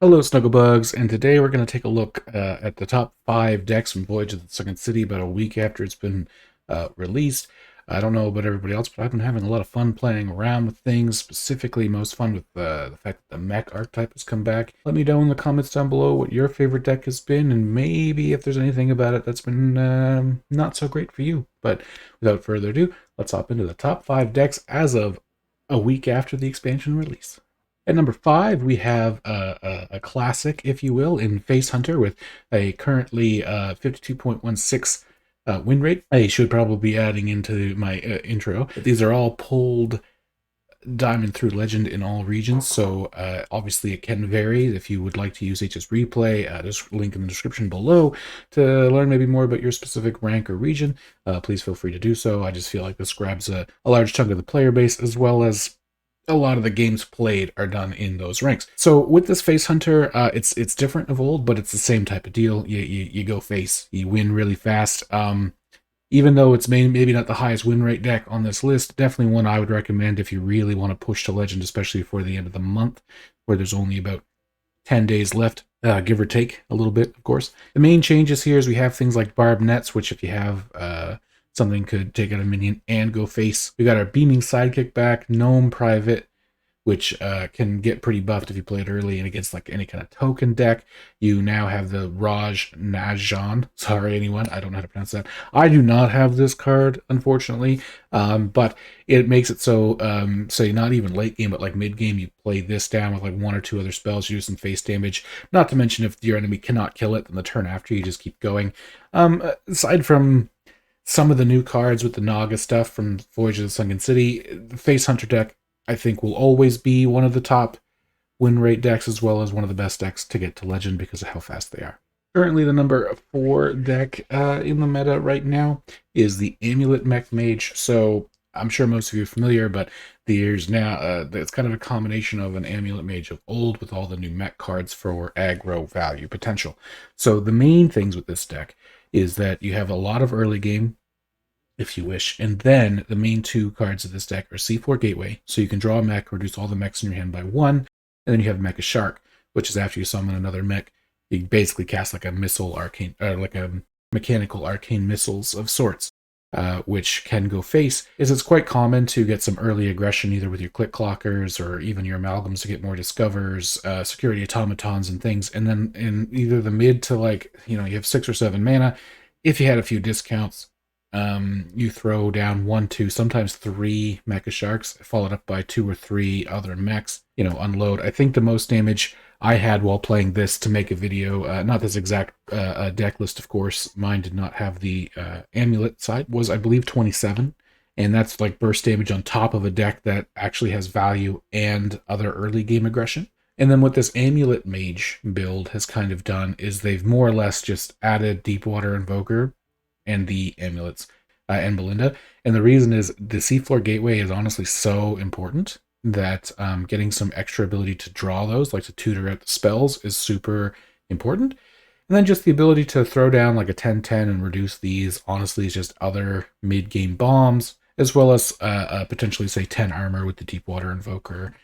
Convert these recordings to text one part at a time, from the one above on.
Hello, Snugglebugs, and today we're going to take a look at the top 5 decks from Voyage of the Sunken City about a week after it's been released. I don't know about everybody else, but I've been having a lot of fun playing around with things, specifically most fun with the fact that the Mech archetype has come back. Let me know in the comments down below what your favorite deck has been, and maybe if there's anything about it that's been not so great for you. But without further ado, let's hop into the top 5 decks as of a week after the expansion release. At number 5, we have a classic, if you will, in Face Hunter with a currently 52.16 win rate. I should probably be adding into my intro. These are all pulled Diamond through Legend in all regions, so obviously it can vary. If you would like to use HS Replay, there's a link in the description below to learn maybe more about your specific rank or region. Please feel free to do so. I just feel like this grabs a large chunk of the player base, as well as a lot of the games played are done in those ranks. So with this Face Hunter, it's different of old, but it's the same type of deal. You go face, you win really fast. Even though it's maybe not the highest win rate deck on this list, definitely one I would recommend if you really want to push to Legend, especially for the end of the month, where there's only about 10 days left, give or take a little bit, of course. The main changes here is we have things like Barb Nets, which if you have something could take out a minion and go face. We got our Beaming Sidekick back, Gnome Private, which can get pretty buffed if you play it early and against like any kind of token deck. You now have the Raj Najan. Sorry, anyone, I don't know how to pronounce that. I do not have this card, unfortunately, but it makes it so, say not even late game, but like mid game, you play this down with like one or two other spells, you do some face damage. Not to mention if your enemy cannot kill it, then the turn after you just keep going. Aside from some of the new cards with the Naga stuff from Voyage of the Sunken City, the Face Hunter deck, I think, will always be one of the top win rate decks, as well as one of the best decks to get to Legend because of how fast they are. Currently, the number 4 deck in the meta right now is the Amulet Mage. So I'm sure most of you are familiar, but there's now it's kind of a combination of an Amulet Mage of old with all the new mech cards for aggro value potential. So the main things with this deck is that you have a lot of early game, if you wish, and then the main 2 cards of this deck are Seafloor Gateway, so you can draw a mech, reduce all the mechs in your hand by 1, and then you have Mecha Shark, which is after you summon another mech, you basically cast like a missile arcane, like a mechanical arcane missiles of sorts, which can go face. It's quite common to get some early aggression either with your click clockers or even your amalgams to get more discovers, security automatons and things, and then in either the mid to like, you have 6 or 7 mana, if you had a few discounts, you throw down 1, 2, sometimes 3 Mecha Sharks, followed up by 2 or 3 other mechs, unload. I think the most damage I had while playing this to make a video, not this exact deck list, of course, mine did not have the Amulet side, was I believe 27, and that's like burst damage on top of a deck that actually has value and other early game aggression. And then what this Amulet Mage build has kind of done is they've more or less just added Deepwater Invoker and the amulets and Belinda. And the reason is the Seafloor Gateway is honestly so important that getting some extra ability to draw those, like to tutor out the spells, is super important. And then just the ability to throw down like a 10-10 and reduce these, honestly, is just other mid-game bombs, as well as potentially, say, 10 armor with the Deepwater Invoker,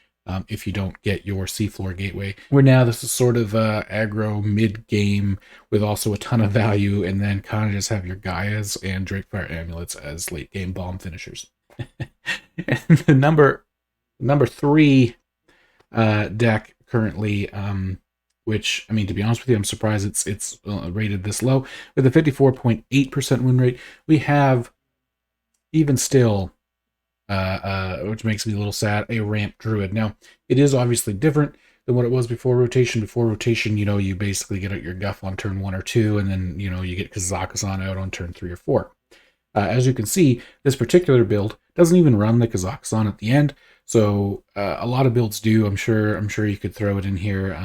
if you don't get your Seafloor Gateway. Where now this is sort of aggro mid-game with also a ton of value, and then kind of just have your Gaias and Drakefire Amulets as late-game bomb finishers. And the number 3 deck currently, which, I mean, to be honest with you, I'm surprised it's rated this low. With a 54.8% win rate, we have, even still, which makes me a little sad, a ramp Druid. Now, it is obviously different than what it was before rotation. Before rotation, you basically get out your Guff on turn 1 or 2, and then, you get Kazakhstan out on turn 3 or 4. As you can see, this particular build doesn't even run the Kazakhstan at the end, so a lot of builds do. I'm sure you could throw it in here,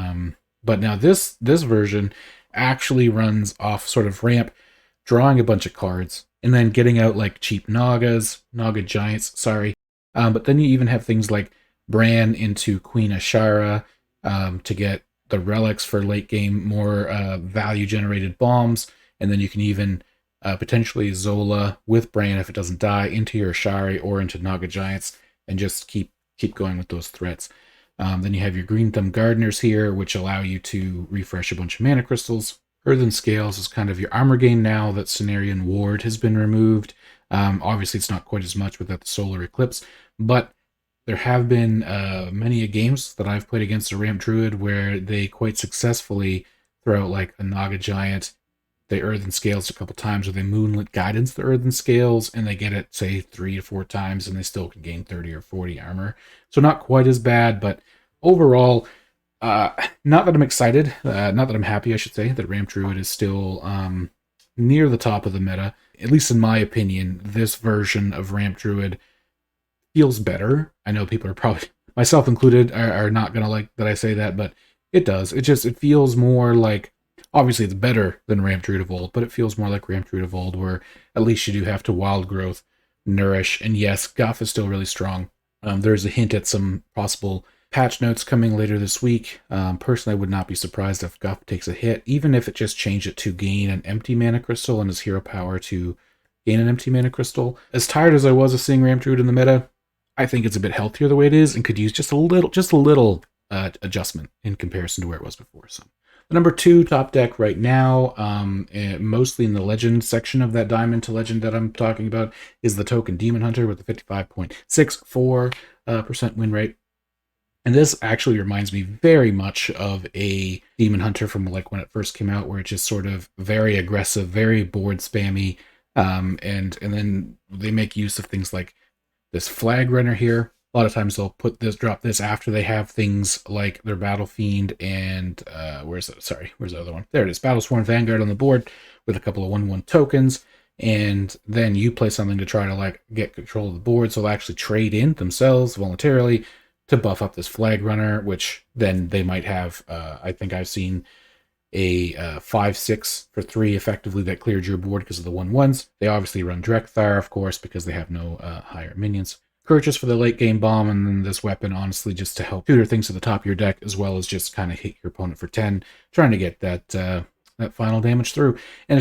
but now this version actually runs off sort of ramp, drawing a bunch of cards, and then getting out like cheap Naga Giants, sorry. But then you even have things like Bran into Queen Ashara to get the relics for late game, more value generated bombs. And then you can even potentially Zola with Bran, if it doesn't die, into your Ashari or into Naga Giants, and just keep going with those threats. Then you have your Green Thumb Gardeners here, which allow you to refresh a bunch of mana crystals. Earthen Scales is kind of your armor gain now that Cenarian Ward has been removed. Obviously, it's not quite as much without the Solar Eclipse, but there have been many games that I've played against a Ramp Druid where they quite successfully throw out like a Naga Giant. They Earthen Scales a couple times, or they Moonlit Guidance the Earthen Scales, and they get it, say, 3 to 4 times, and they still can gain 30 or 40 armor. So not quite as bad, but overall, not that I'm excited, not that I'm happy, I should say, that Ramp Druid is still near the top of the meta. At least in my opinion, this version of Ramp Druid feels better. I know people are probably, myself included, are not going to like that I say that, but it does. It feels more like, obviously it's better than Ramp Druid of old, but it feels more like Ramp Druid of old, where at least you do have to Wild Growth, Nourish, and yes, Guff is still really strong. There's a hint at some possible patch notes coming later this week. Personally, I would not be surprised if Guff takes a hit, even if it just changed it to gain an empty mana crystal and his hero power to gain an empty mana crystal. As tired as I was of seeing Ramp Druid in the meta, I think it's a bit healthier the way it is and could use just a little adjustment in comparison to where it was before. So the number 2 top deck right now, mostly in the legend section of that Diamond to Legend that I'm talking about, is the Token Demon Hunter with a 55.64% win rate. And this actually reminds me very much of a Demon Hunter from like when it first came out, where it's just sort of very aggressive, very board spammy, and then they make use of things like this Flag Runner here. A lot of times they'll drop this after they have things like their Battle Fiend and where's the other one? There it is, Battlesworn Vanguard on the board with a couple of 1/1 tokens, and then you play something to try to like get control of the board, so they'll actually trade in themselves voluntarily to buff up this Flag Runner, which then they might have, I think I've seen a 5/6 for 3 effectively that cleared your board because of the 1/1s. They obviously run Drekthar, of course, because they have no higher minions. Purchase for the late game bomb, and then this weapon, honestly, just to help tutor things to the top of your deck, as well as just kind of hit your opponent for 10, trying to get that final damage through. And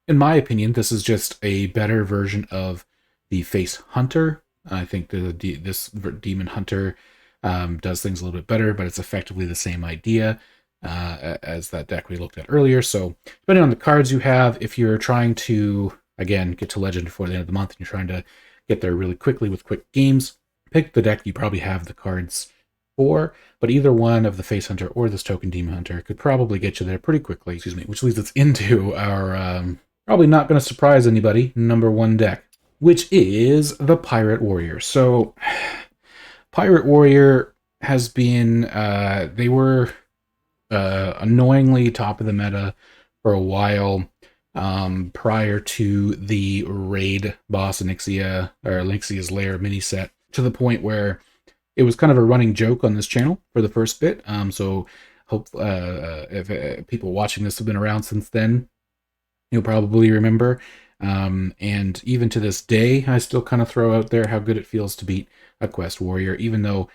in my opinion, this is just a better version of the Face Hunter. I think this Demon Hunter does things a little bit better, but it's effectively the same idea as that deck we looked at earlier. So depending on the cards you have, if you're trying to, again, get to Legend before the end of the month, and you're trying to get there really quickly with quick games, pick the deck you probably have the cards for, but either one of the Face Hunter or this Token Demon Hunter could probably get you there pretty quickly, which leads us into our, probably not going to surprise anybody, number 1 deck, which is the Pirate Warrior. So Pirate Warrior has been, they were annoyingly top of the meta for a while, prior to the raid boss Onyxia's Lair mini set, to the point where it was kind of a running joke on this channel for the first bit. So hope if people watching this have been around since then, you'll probably remember. And even to this day, I still kind of throw out there how good it feels to beat a Quest Warrior, even though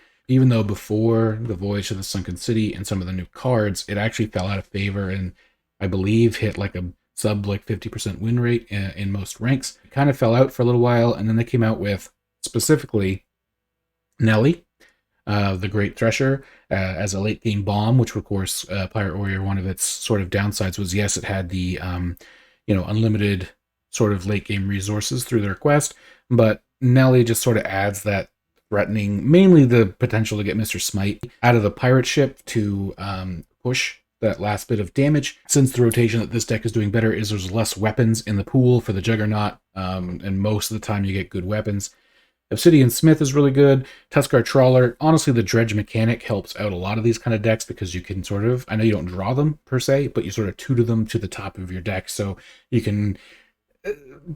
before the Voyage to the Sunken City and some of the new cards, it actually fell out of favor and I believe hit like a sub 50% win rate in most ranks. It kind of fell out for a little while, and then they came out with specifically Nelly, the Great Thresher, as a late game bomb, which of course Pirate Warrior, one of its sort of downsides was, yes, it had the unlimited sort of late game resources through their quest, but Nelly just sort of adds that threatening, mainly the potential to get Mr. Smite out of the pirate ship to push that last bit of damage. Since the rotation that this deck is doing better is there's less weapons in the pool for the Juggernaut, and most of the time you get good weapons. Obsidian Smith is really good. Tuskar Trawler. Honestly, the dredge mechanic helps out a lot of these kind of decks because you can sort of, I know you don't draw them per se, but you sort of tutor them to the top of your deck, so you can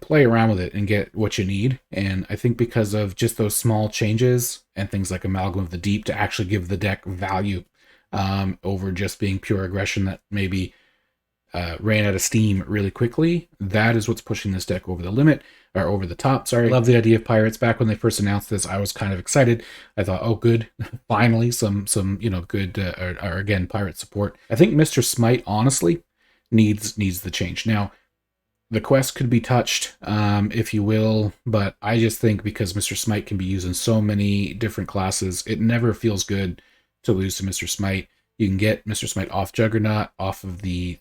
play around with it and get what you need. And I think because of just those small changes and things like Amalgam of the Deep to actually give the deck value, over just being pure aggression that maybe ran out of steam really quickly, that is what's pushing this deck over the limit, or over the top. Sorry. I love the idea of pirates. Back when they first announced this, I was kind of excited. I thought, oh, good, finally some good or again pirate support. I think Mr. Smite honestly needs the change. Now, The quest could be touched, if you will, but I just think because Mr. Smite can be used in so many different classes, it never feels good to lose to Mr. Smite. You can get Mr. Smite off Juggernaut, off of the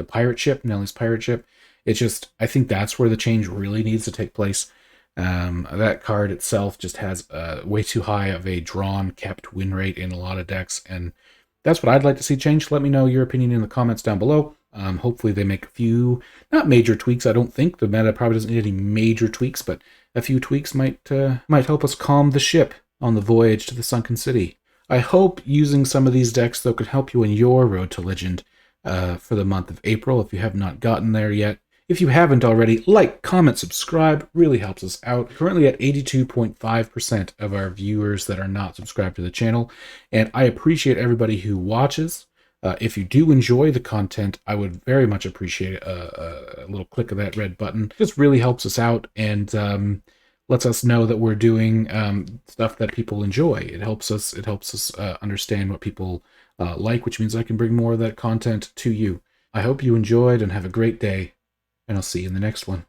pirate ship, Nelly's pirate ship. It's just, I think that's where the change really needs to take place. That card itself just has way too high of a drawn kept win rate in a lot of decks, and that's what I'd like to see changed. Let me know your opinion in the comments down below. Hopefully they make a few, not major tweaks. I don't think the meta probably doesn't need any major tweaks, but a few tweaks might help us calm the ship on the voyage to the Sunken City. I hope using some of these decks, though, could help you in your road to legend for the month of April, if you have not gotten there yet. If you haven't already, like, comment, subscribe, really helps us out. Currently at 82.5% of our viewers that are not subscribed to the channel, and I appreciate everybody who watches. If you do enjoy the content, I would very much appreciate a little click of that red button. It just really helps us out and lets us know that we're doing stuff that people enjoy. It helps us understand what people like, which means I can bring more of that content to you. I hope you enjoyed and have a great day, and I'll see you in the next one.